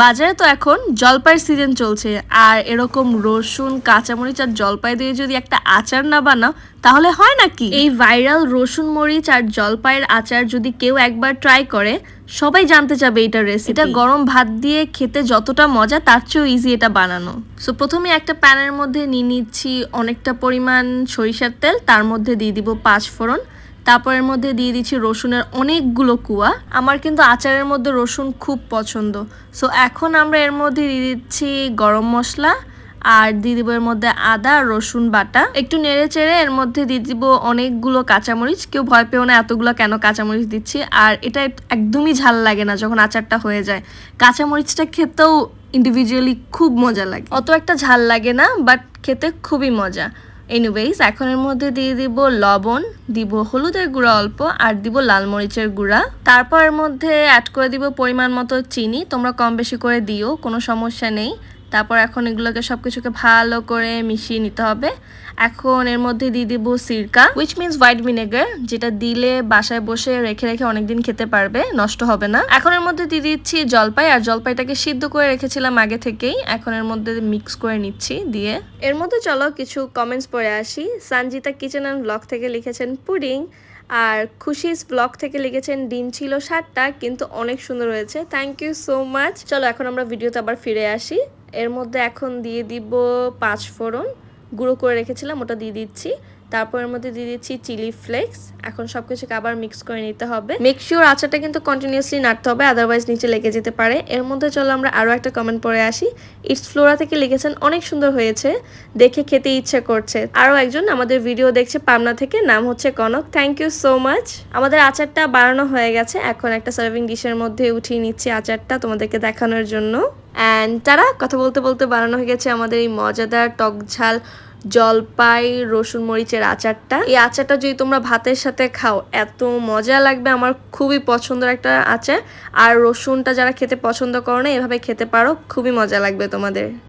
বাজারে তো এখন জলপাইয়ের সিজন চলছে, আর এরকম রসুন, কাঁচামরিচ আর জলপাই দিয়ে যদি একটা আচার না বানাও তাহলে হয় নাকি? এই ভাইরাল রসুন, মরিচ আর জলপাইয়ের আচার যদি কেউ একবার ট্রাই করে সবাই জানতে চাবে এটা রেসিপি। এটা গরম ভাত দিয়ে খেতে যতটা মজা তার চেয়েও ইজি এটা বানানো। সো প্রথমে একটা প্যানের মধ্যে নিয়ে নিচ্ছি অনেকটা পরিমাণ সরিষার তেল, তার মধ্যে দিয়ে দিব 5 ফোড়ন। তারপরের মধ্যে দিয়ে দিচ্ছি রসুনের অনেকগুলো কুয়া। আমার কিন্তু আচারের মধ্যে রসুন খুব পছন্দ। সো এখন আমরা এর মধ্যে দিয়ে দিচ্ছি গরম মশলা আর দিয়ে দিব এর মধ্যে আদা রসুন বাটা। একটু নেড়ে চেড়ে এর মধ্যে দিয়ে দিব অনেকগুলো কাঁচামরিচ। কেউ ভয় পেও না এতগুলো কেন কাঁচামরিচ দিচ্ছি। আর এটা একদমই ঝাল লাগে না যখন আচারটা হয়ে যায়। কাঁচামরিচটা খেতেও ইন্ডিভিজুয়ালি খুব মজা লাগে, অত একটা ঝাল লাগে না, বাট খেতে খুবই মজা। এনিওয়েজ এখন এর মধ্যে দিয়ে দিব লবণ, দিব হলুদের গুঁড়া অল্প, আর দিব লাল মরিচের গুঁড়া। তারপর এর মধ্যে অ্যাড করে দিব পরিমাণ মতো চিনি। তোমরা কম বেশি করে দিও, কোনো সমস্যা নেই। তারপর এখন এগুলোকে সবকিছুকে ভালো করে মিশিয়ে নিতে হবে। এখন এর মধ্যে দিয়ে দিব সিরকা, উইচ মিনস হোয়াইট ভিনেগার, যেটা দিলে বাসায় বসে রেখে রেখে অনেকদিন খেতে পারবে, নষ্ট হবে না। এখন এর মধ্যে দিয়ে দিচ্ছি জলপাই, আর জলপাইটাকে সিদ্ধ করে রেখেছিলাম আগে থেকেই। এখন এর মধ্যে মিক্স করে নিচ্ছি দিয়ে। এর মধ্যে চলো কিছু কমেন্টস পড়ে আসি। সঞ্জিতা কিচেন অ্যান্ড ব্লগ থেকে লিখেছেন পুডিং, আর খুশিস ব্লগ থেকে লিখেছেন ডিম ছিল 7টা কিন্তু অনেক সুন্দর হয়েছে, থ্যাংক ইউ সো মাচ। চলো এখন আমরা ভিডিওতে আবার ফিরে আসি। এর মধ্যে এখন দিয়ে দিব 5 ফোড়ন, গুঁড়ো করে রেখেছিলাম ওটা দিয়ে দিচ্ছি। তারপর এর মধ্যে দিয়ে দিচ্ছি চিলি ফ্লেক্স। এখন সবকিছুকে আবার মিক্স করে নিতে হবে। মেক শিওর আচারটা কিন্তু কন্টিনিউয়াসলি নাড়তে হবে, আদারওয়াইজ নিচে লেগে যেতে পারে। এর মধ্যে চলো আমরা আরও একটা কমেন্ট পড়ে আসি। ইটস ফ্লোরা থেকে লিখেছেন অনেক সুন্দর হয়েছে, দেখে খেতে ইচ্ছে করছে। আরও একজন আমাদের ভিডিও দেখছে পাবনা থেকে, নাম হচ্ছে Kanak, thank you so much. আমাদের আচারটা বানানো হয়ে গেছে, এখন একটা সার্ভিং ডিশের মধ্যে উঠিয়ে নিচ্ছি আচারটা তোমাদেরকে দেখানোর জন্য। অ্যান্ড তারা কথা বলতে বলতে বানানো হয়ে গেছে আমাদের এই মজাদার টক ঝাল জলপাই রসুন মরিচের আচারটা। এই আচারটা যদি তোমরা ভাতের সাথে খাও এত মজা লাগবে, আমার খুবই পছন্দের একটা আচার। আর রসুনটা যারা খেতে পছন্দ করো না এভাবে খেতে পারো, খুবই মজা লাগবে তোমাদের।